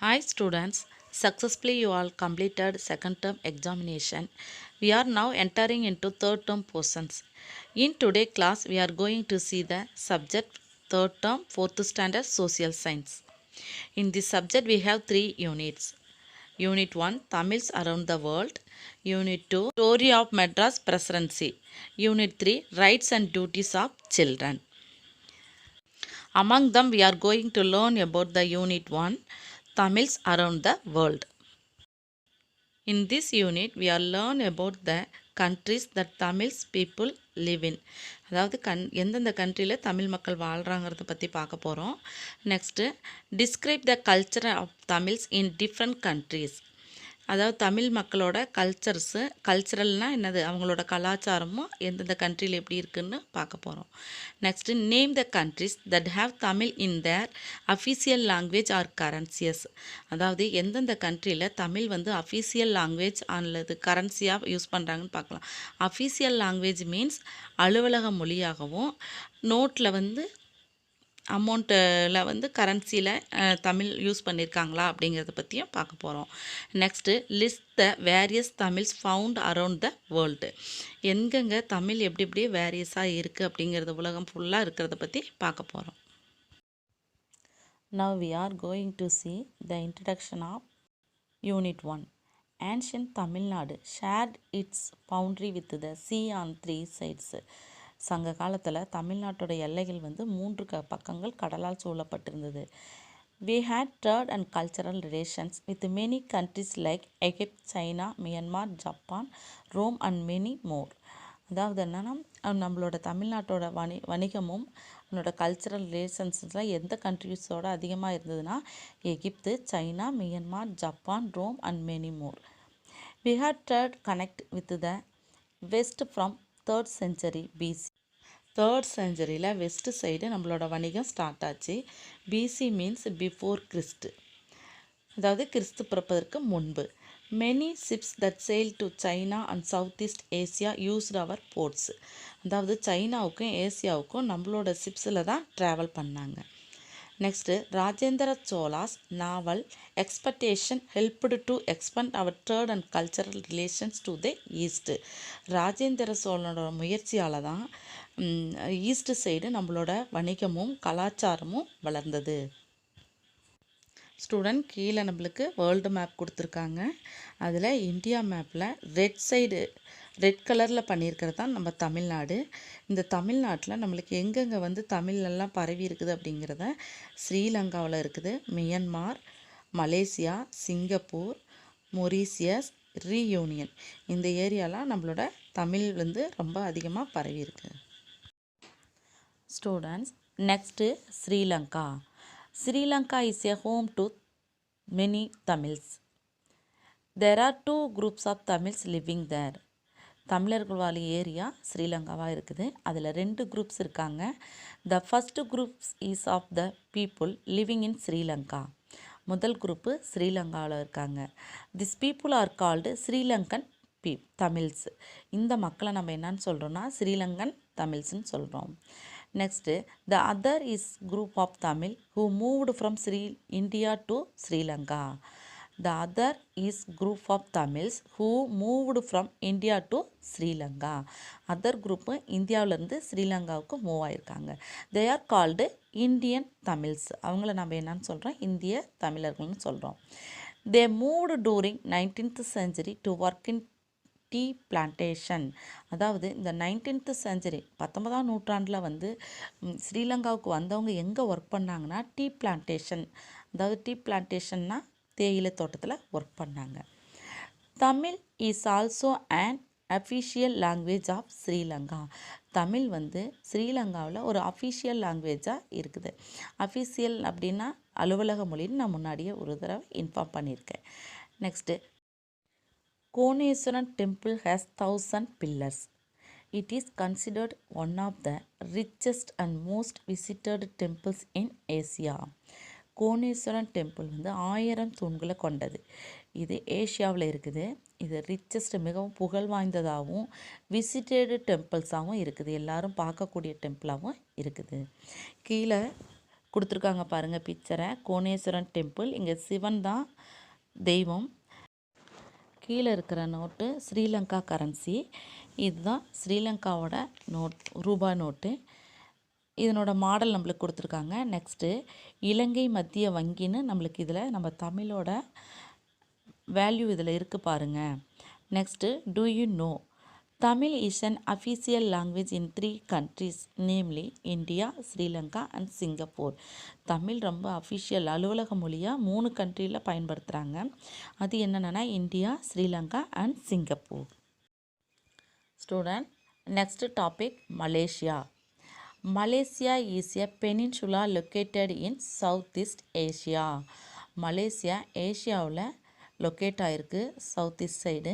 Hi students, successfully you all completed second term examination. We are now entering into third term portions. In today's class, we are going to see the subject third term, fourth standard social science. In this subject, we have three units. Unit 1, Tamils around the world. Unit 2, Story of Madras Presidency. Unit 3, Rights and Duties of Children. Among them, we are going to learn about the Unit 1, Tamils around the world. In this unit, we are learn about the countries that Tamils people live in. அதாவது எந்தெந்த கண்ட்ரியில் தமிழ் மக்கள் வாழ்கிறாங்கிறத பற்றி பார்க்க போகிறோம். Next describe the culture of Tamils in different countries. அதாவது தமிழ் மக்களோட கல்ச்சரல்னால் என்னது, அவங்களோட கலாச்சாரமும் எந்தெந்த கண்ட்ரியில் எப்படி இருக்குதுன்னு பார்க்க போகிறோம். Next name the countries that have Tamil in their official language or currencies. அதாவது எந்தெந்த கண்ட்ரியில் தமிழ் வந்து அஃபீஷியல் லாங்குவேஜ் அல்லது கரன்சியாக யூஸ் பண்ணுறாங்கன்னு பார்க்கலாம். அஃபீஷியல் லாங்குவேஜ் மீன்ஸ் அலுவலக மொழியாகவும், நோட்டில் வந்து அமௌண்ட்டில் வந்து கரன்சியில் தமிழ் யூஸ் பண்ணியிருக்காங்களா அப்படிங்கிறத பற்றியும் பார்க்க போகிறோம். Next list the various Tamils found around the world. எங்கெங்கே தமிழ் எப்படி எப்படி வேரியஸாக இருக்குது அப்படிங்கிறது உலகம் ஃபுல்லாக இருக்கிறத பற்றி பார்க்க போகிறோம். Now we are going to see the introduction of Unit 1. Ancient Tamil Nadu shared its boundary with the sea on three sides. சங்க காலத்தில் தமிழ்நாட்டோட எல்லைகள் வந்து மூன்று பக்கங்கள் கடலால் சூழப்பட்டிருந்தது. We had trade and cultural relations with many countries like Egypt, China, Myanmar, Japan, Rome and many more. அதாவது என்னென்னா, நம்மளோட தமிழ்நாட்டோட வணிகமும் நம்மளோட கல்ச்சரல் ரிலேஷன்ஸ்லாம் எந்த கண்ட்ரிஸோட அதிகமாக இருந்ததுன்னா Egypt, China, Myanmar, Japan, Rome and many more. We had trade connect with the west from 3rd century BC. 3rd centuryயில் வெஸ்ட் சைடு நம்மளோட வணிகம் ஸ்டார்ட் ஆச்சு. பிசி மீன்ஸ் பிஃபோர் கிறிஸ்ட், அதாவது கிறிஸ்து பிறப்பதற்கு முன்பு. Many ships that sail to China and south east Asia used our ports. அதாவது சைனாவுக்கும் ஏசியாவுக்கும் நம்மளோட ஷிப்ஸில் தான் ட்ராவல் பண்ணாங்க. Next Rajendra Cholas naval expectation helped to expand our trade and cultural relations to the east. Rajendra சோழனோட முயற்சியால் தான் ஈஸ்ட் சைடு நம்மளோட வணிகமும் கலாச்சாரமும் வளர்ந்தது. ஸ்டூடெண்ட், கீழே நம்மளுக்கு வேர்ல்டு மேப் கொடுத்துருக்காங்க. அதில் இந்தியா மேப்பில் ரெட் கலரில் பண்ணியிருக்கிறது தான் நம்ம தமிழ்நாடு. இந்த தமிழ்நாட்டில் நம்மளுக்கு எங்கெங்கே வந்து தமிழ்லாம் பரவி இருக்குது அப்படிங்கிறத ஸ்ரீலங்காவில் இருக்குது, Myanmar, Malaysia, Singapore, Mauritius, reunion, இந்த ஏரியாலாம் நம்மளோட தமிழ் வந்து ரொம்ப அதிகமாக பரவி இருக்கு. Students, next Sri Lanka. Sri-Lanka is a home to many Tamils. There are two groups of Tamils living there. தமிழர்கள் வாழ ஏரியா ஸ்ரீலங்காவாக இருக்குது. அதில் 2 குரூப்ஸ் இருக்காங்க. The first group is of the people living in Sri Lanka. முதல் குரூப்பு ஸ்ரீலங்காவில் இருக்காங்க. These people are called Sri Lankan Tamils. இந்த மக்களை நம்ம என்னன்னு சொல்கிறோன்னா ஸ்ரீலங்கன் தமிழ்ஸ்ன்னு சொல்கிறோம். Next, the other is group of Tamil who moved from India to Sri Lanka. The other is group of Tamils who moved from India to Sri Lanka. Other group இந்தியாவிலேருந்து ஸ்ரீலங்காவுக்கு move ஆகியிருக்காங்க. They are called Indian Tamils. அவங்கள நம்ம என்னன்னு சொல்கிறோம், இந்திய தமிழர்கள்னு சொல்கிறோம். They moved during 19th century to work in tea plantation. அதாவது இந்த 19th century 19ஆம் நூற்றாண்டில் வந்து ஸ்ரீலங்காவுக்கு வந்தவங்க எங்கே ஒர்க் பண்ணாங்கன்னா டீ பிளான்டேஷன், அதாவது டீ பிளான்டேஷன்னா தேயிலை தோட்டத்தில் ஒர்க் பண்ணாங்க. Tamil is also and official language of Sri Lanka. Tamil வந்து ஸ்ரீலங்காவில் ஒரு அஃபிஷியல் லாங்குவேஜாக இருக்குது. அஃபிஷியல் அப்படின்னா அலுவலக மொழின்னு நான் முன்னாடியே ஒரு தடவை இன்ஃபார்ம் பண்ணியிருக்கேன். Next, Koneshwaran temple has 1000 pillars. It is considered one of the richest and most visited temples in Asia. Koneswaran temple வந்து 1000 தூண்களை கொண்டது. இது ஏஷியாவில் இருக்குது. இது ரிச்சஸ்ட், மிகவும் புகழ் வாய்ந்ததாகவும் விசிட்டடு டெம்பிள்ஸாகவும் இருக்குது. எல்லாரும் பார்க்கக்கூடிய டெம்பிளாகவும் இருக்குது. கீழே கொடுத்துருக்காங்க பாருங்கள் பிக்சரை. கோணேஸ்வரன் டெம்பிள், இங்கே சிவன் தான் தெய்வம். கீழே இருக்கிற நோட்டு ஸ்ரீலங்கா கரன்சி. இதுதான் ஸ்ரீலங்காவோட ரூபா நோட்டு. இதனோட மாடல் நம்மளுக்கு கொடுத்துருக்காங்க. நெக்ஸ்ட்டு இலங்கை மத்திய வங்கின்னு நம்மளுக்கு இதில் நம்ம தமிழோட வேல்யூ இதில் இருக்குது பாருங்கள். Next do you know Tamil is an official language in 3 countries, namely India, Sri Lanka and Singapore. தமிழ் ரொம்ப அஃபிஷியல் அலுவலக மொழியாக 3 கண்ட்ரியில் பயன்படுத்துகிறாங்க. அது என்னென்னா India, Sri Lanka and Singapore. Student, next topic Malaysia. Malaysia is a peninsula located in Southeast Asia. Malaysia ஏஷியாவில் locate ஆகிருக்கு, சவுத் ஈஸ்ட் சைடு.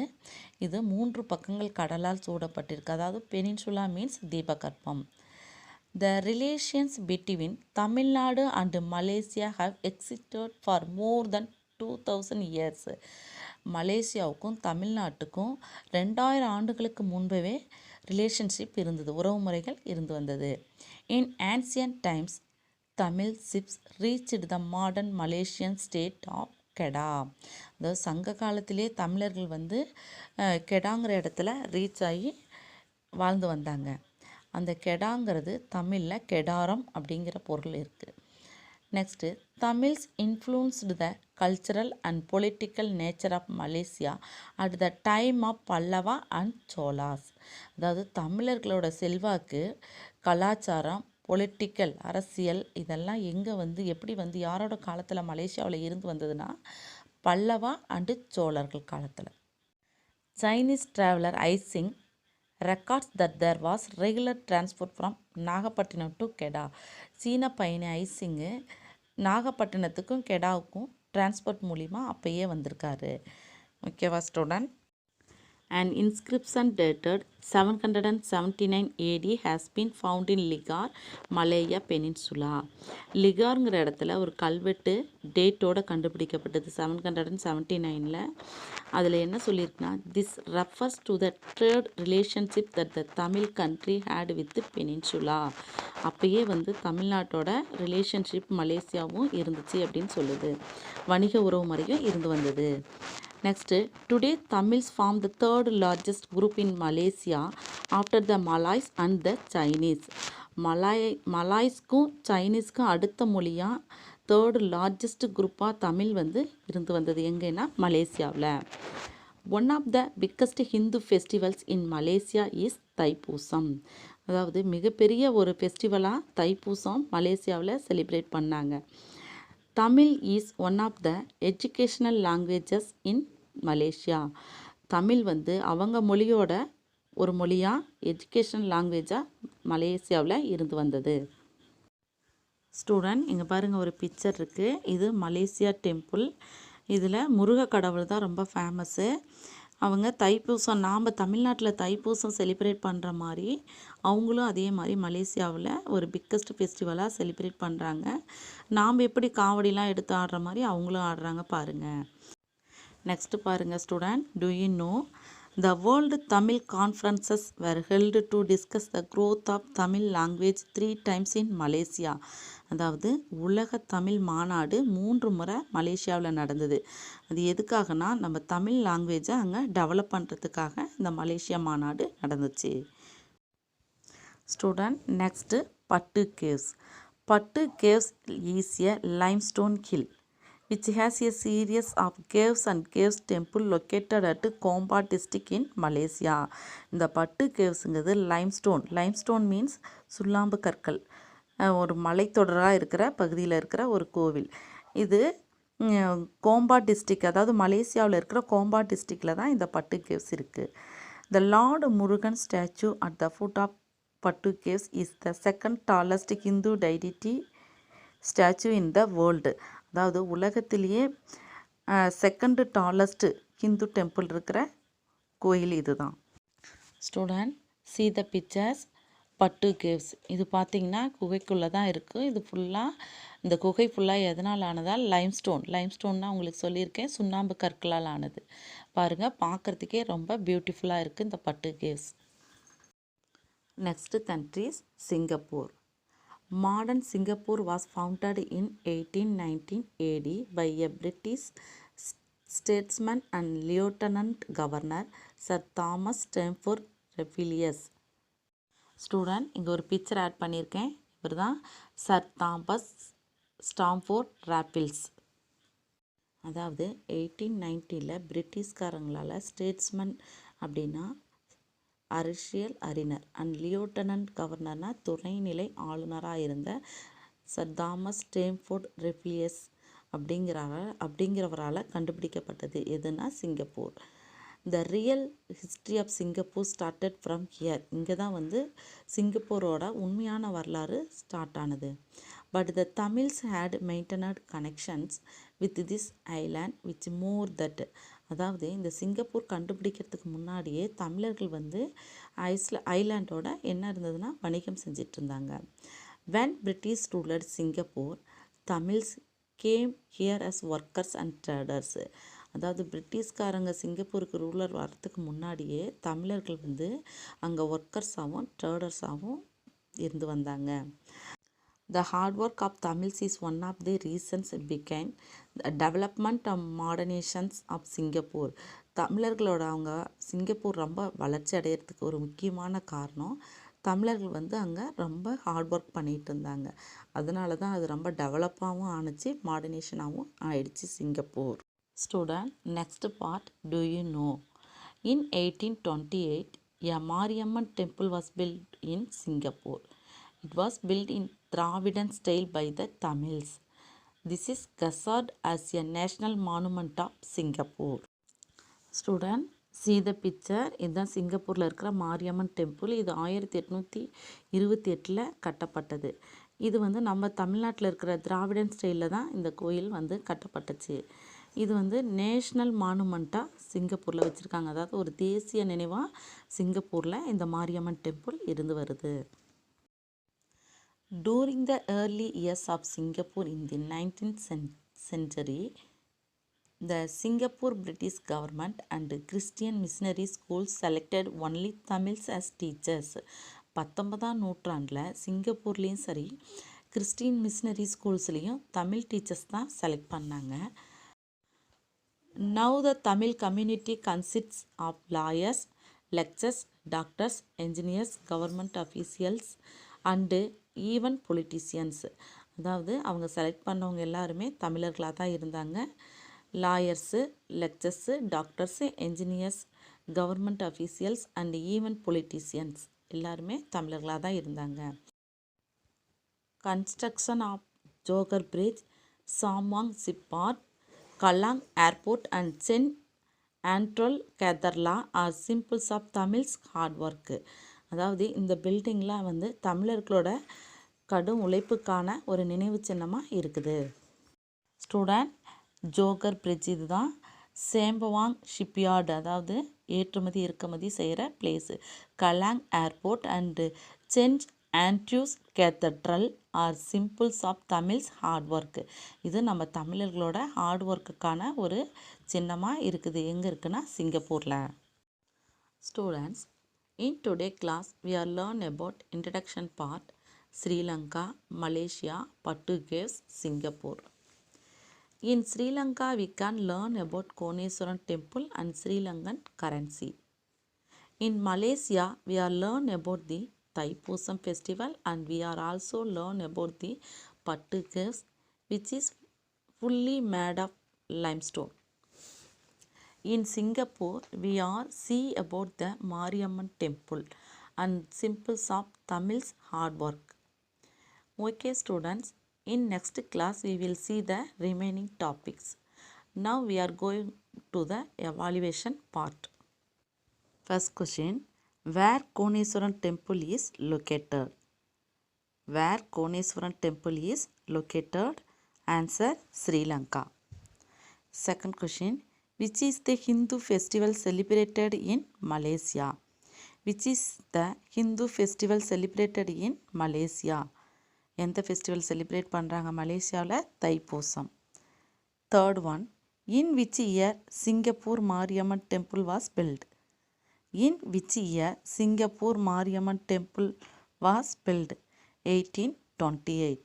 இது 3 பக்கங்கள் கடலால் சூடப்பட்டிருக்கு. அதாவது பெனின்சுலா மீன்ஸ் தீபகற்பம். The relations between Tamil Nadu and Malaysia have existed for more than 2000 years. மலேசியாவுக்கும் தமிழ்நாட்டுக்கும் 2000 ஆண்டுகளுக்கு முன்பவே ரிலேஷன்ஷிப் இருந்தது, உறவு முறைகள் இருந்து வந்தது. In ancient times Tamil ships reached the modern Malaysian state of Kedah. அதாவது சங்க காலத்திலே தமிழர்கள் வந்து கெடாங்கிற இடத்துல ரீச் ஆகி வாழ்ந்து வந்தாங்க. அந்த கெடாங்கிறது தமிழில் கெடாரம் அப்படிங்கிற பொருள் இருக்குது. Next Tamils influenced the cultural and political nature of Malaysia at the time of Pallava and Cholas. அதாவது தமிழர்களோட செல்வாக்கு கலாச்சாரம், பொலிட்டிக்கல் அரசியல் இதெல்லாம் எங்கே வந்து எப்படி வந்து யாரோட காலத்தில் மலேசியாவில் இருந்து வந்ததுன்னா பல்லவா அண்டு சோழர்கள் காலத்தில். Chinese traveller I-Tsing records that there was regular transport from Nagapattinam to Kedah. சீன பயணி ஐசிங்கு நாகப்பட்டினத்துக்கும் கெடாவுக்கும் டிரான்ஸ்போர்ட் மூலிமா அப்பயே வந்திருக்காரு. ஓகேவா student? An inscription dated 779 AD has been found in Ligar, Malaya Peninsula. லிகாருங்கிற இடத்துல ஒரு கல்வெட்டு டேட்டோடு கண்டுபிடிக்கப்பட்டது 779. அதில் என்ன சொல்லியிருக்குன்னா, this refers to the trade relationship that the Tamil country had with peninsula. அப்பயே வந்து தமிழ்நாட்டோட ரிலேஷன்ஷிப் மலேசியாவும் இருந்துச்சு அப்படின்னு சொல்லுது. வணிக உறவு முறையும் இருந்து வந்தது. Next today Tamils form the third largest group in Malaysia after the Malays and the Chinese. மலாய்ஸ்க்கும் சைனீஸ்க்கும் அடுத்த மொழியாக தேர்டு லார்ஜஸ்ட் குரூப்பாக தமிழ் வந்து இருந்து வந்தது எங்கன்னா மலேசியாவில். One of the biggest Hindu festivals in Malaysia is Thaipusam. அதாவது மிகப்பெரிய ஒரு ஃபெஸ்டிவலாக தைப்பூசம் மலேசியாவில் செலிப்ரேட் பண்ணாங்க. Tamil is one of the educational languages in Malaysia. Tamil வந்து அவங்க மொழியோட ஒரு மொழியாக எஜுகேஷ்னல் லாங்குவேஜாக மலேசியாவில் இருந்து வந்தது. ஸ்டூடெண்ட், இங்கே பாருங்கள் ஒரு பிக்சர் இருக்குது. இது மலேசியா டெம்பிள். இதில் முருக கடவுள் தான் ரொம்ப ஃபேமஸ்ஸு. அவங்க தைப்பூசம், நாம் தமிழ்நாட்டில் தைப்பூசம் செலிப்ரேட் பண்ணுற மாதிரி அவங்களும் அதே மாதிரி மலேசியாவில் ஒரு பிக்கஸ்ட் ஃபெஸ்டிவலாக செலிப்ரேட் பண்ணுறாங்க. நாம் எப்படி காவடிலாம் எடுத்து ஆடுற மாதிரி அவங்களும் ஆடுறாங்க பாருங்கள். நெக்ஸ்ட்டு பாருங்கள் student, do you know the world Tamil conferences were held to discuss the growth of Tamil language 3 times in Malaysia. அதாவது உலக தமிழ் மாநாடு 3 முறை மலேசியாவில் நடந்தது. அது எதுக்காகனா நம்ம தமிழ் லாங்குவேஜை அங்கே டெவலப் பண்ணுறதுக்காக இந்த மலேசியா மாநாடு நடந்துச்சு. Student, next Batu Caves. Batu caves is a limestone hill which has a series of caves and caves temple located at Komba district in Malaysia. இந்த பட்டு கேவ்ஸுங்கிறது லைம்ஸ்டோன் மீன்ஸ் சுண்ணாம்பு கற்கள், ஒரு மலைத்தொடராக இருக்கிற பகுதியில் இருக்கிற ஒரு கோவில். இது கோம்பா டிஸ்ட்ரிக்ட், அதாவது மலேசியாவில் இருக்கிற கோம்பா டிஸ்ட்ரிக்டில் தான் இந்த பட்டு கேவ்ஸ் இருக்குது. The lord Murugan statue at the foot of Batu caves is the second tallest Hindu deity statue in the world. அதாவது உலகத்திலேயே செகண்டு டாலஸ்ட்டு ஹிந்து டெம்பிள் இருக்கிற கோயில் இது தான். Student, see the pictures. பட்டு கேவ்ஸ் இது பார்த்திங்கன்னா குகைக்குள்ளே தான் இருக்குது. இது ஃபுல்லாக, இந்த குகை ஃபுல்லாக எதனால் ஆனதால் லைம்ஸ்டோன்னா உங்களுக்கு சொல்லியிருக்கேன், சுண்ணாம்பு கற்களால் ஆனது. பாருங்கள், பார்க்குறதுக்கே ரொம்ப பியூட்டிஃபுல்லாக இருக்குது இந்த Batu caves. Next countries Singapore. Modern Singapore was founded in 1819 AD by a British statesman and Lieutenant Governor Sir Thomas Stamford Raffles. Student இங்கே ஒரு பிக்சர் ஆட் பண்ணியிருக்கேன். இவர் தான் சர் தாமஸ் ஸ்டாம்ஃபோர்ட் ராஃபிள்ஸ். அதாவது 1890 பிரிட்டிஷ்காரங்களால் ஸ்டேட்ஸ்மேன் அப்படின்னா அரசியல் அறிஞர் அண்ட் லியூட்டனன்ட் கவர்னர்னா துணைநிலை ஆளுநராக இருந்த சர் தாமஸ் ஸ்டேம்ஃபோர்ட் ரெஃபிலியஸ் அப்படிங்கிறவரால் கண்டுபிடிக்கப்பட்டது. எதுனா Singapore. The real history of Singapore started from here. இங்கே தான் வந்து சிங்கப்பூரோட உண்மையான வரலாறு ஸ்டார்ட் ஆனது. But the Tamils had maintained connections with this island which more that. அதாவது இந்த சிங்கப்பூர் கண்டுபிடிக்கிறதுக்கு முன்னாடியே தமிழர்கள் வந்து ஐலாண்டோட என்ன இருந்ததுன்னா வணிகம் செஞ்சிட்டு இருந்தாங்க. When British ruler Singapore Tamils came here as workers and traders. அதாவது பிரிட்டிஷ்காரங்க சிங்கப்பூருக்கு ரூலர் வரத்துக்கு முன்னாடியே தமிழர்கள் வந்து அங்கே ஒர்க்கர்ஸாகவும் ட்ரேடர்ஸாகவும் இருந்து வந்தாங்க. The hard work of Tamils is one of the reasons behind the development and modernizations of Singapore. தமிழர்களோட அவங்க சிங்கப்பூர் ரொம்ப வளர்ச்சி அடையிறதுக்கு ஒரு முக்கியமான காரணம் தமிழர்கள் வந்து அங்கே ரொம்ப ஹார்ட் ஒர்க் பண்ணிகிட்டு இருந்தாங்க. அதனால தான் அது ரொம்ப டெவலப்பாகவும் ஆணுச்சு, மாடர்னேஷனாகவும் ஆயிடுச்சு Singapore. Student next part, do you know? In 1828 a Mariamman temple was built in Singapore. It was built in Dravidian style by the Tamils. This is gazetted as a national monument of Singapore. Student, see the picture. இதுதான் சிங்கப்பூரில் இருக்கிற Mariamman temple. இது 1828 கட்டப்பட்டது. இது வந்து நம்ம தமிழ்நாட்டில் இருக்கிற திராவிடன் ஸ்டைலில் தான் இந்த கோயில் வந்து கட்டப்பட்டுச்சு. இது வந்து நேஷ்னல் மானுமெண்ட்டாக சிங்கப்பூரில் வச்சுருக்காங்க. அதாவது ஒரு தேசிய நினைவாக சிங்கப்பூரில் இந்த மாரியம்மன் டெம்பிள் இருந்து வருது. During the early years of Singapore in the 19th century, the Singapore British government and Christian missionary schools selected only Tamils as teachers. 19ஆம் நூற்றாண்டில் சிங்கப்பூர்லேயும் சரி கிறிஸ்டியன் மிஷினரி ஸ்கூல்ஸ்லேயும் தமிழ் டீச்சர்ஸ் தான் செலக்ட் பண்ணாங்க. Now the Tamil community consists of lawyers, lecturers, doctors, engineers, government officials and even politicians. அதாவது அவங்க select பண்ணவங்க எல்லாருமே தமிழர்களாக தான் இருந்தாங்க. Lawyers, lecturers, doctors, engineers, government officials and even politicians எல்லாருமே தமிழர்களாக தான் இருந்தாங்க. கன்ஸ்ட்ரக்ஷன் ஆஃப் ஜோகர் பிரிட்ஜ், சாம்வாங் shipyard, Kallang airport and Saint Andrew's cathedral are symbols of Tamils hard work. அதாவது இந்த பில்டிங்லாம் வந்து தமிழர்களோட கடும் உழைப்புக்கான ஒரு நினைவு சின்னமாக இருக்குது. ஸ்டூடெண்ட், ஜோகர் பிரிட்ஜ் இதுதான். சேம்பவாங் ஷிப்யார்டு அதாவது ஏற்றுமதி இறக்குமதி செய்கிற place. Kallang airport and Saint Andrew's cathedral are symbols of Tamils hard work. இது நம்ம தமிழர்களோட ஹார்ட் ஒர்க்குக்கான ஒரு சின்னமாக இருக்குது. எங்கே இருக்குன்னா சிங்கப்பூரில். Students, in today class we are learn about introduction part, Sri Lanka, Malaysia, Portuguese, Singapore. In Sri Lanka we can learn about Koneeswaran temple and Sri Lankan currency. In Malaysia we are learn about the Thaipusam festival and we are also learn about the Portuguese which is fully made of limestone. In Singapore, we are see about the Mariamman temple and symbols of Tamils hard work. Okay students, in next class we will see the remaining topics. Now we are going to the evaluation part. First question, where Koneeswaran temple is located? Where Koneeswaran temple is located? Answer, Sri Lanka. Second question, which is the Hindu festival celebrated in Malaysia? Which is the Hindu festival celebrated in Malaysia? எந்த festival celebrate பண்ணுறாங்க மலேசியாவில்? Thaipusam. Third one, in which year Singapore Mariamman temple was built? In which year Singapore Mariamman temple was built? 18 1828.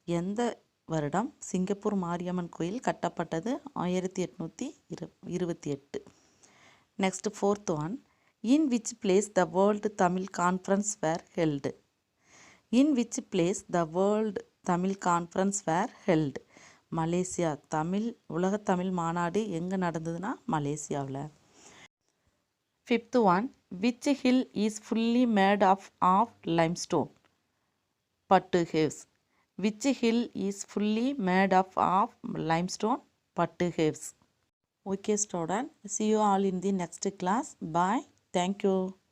எந்த வருடம் Singapore Mariamman கோயில் கட்டப்பட்டது? 1828. Next fourth one. In which place the world Tamil conference were held? In which place the world Tamil conference were held? Malaysia. உலக தமிழ் மாநாடு எங்கே நடந்ததுன்னா மலேசியாவில். Fifth one. Which hill is fully made of limestone? Batu Caves. Which hill is fully made of limestone? Batu ஹேவ்ஸ். Okay student, see you all in the next class. Bye. Thank you.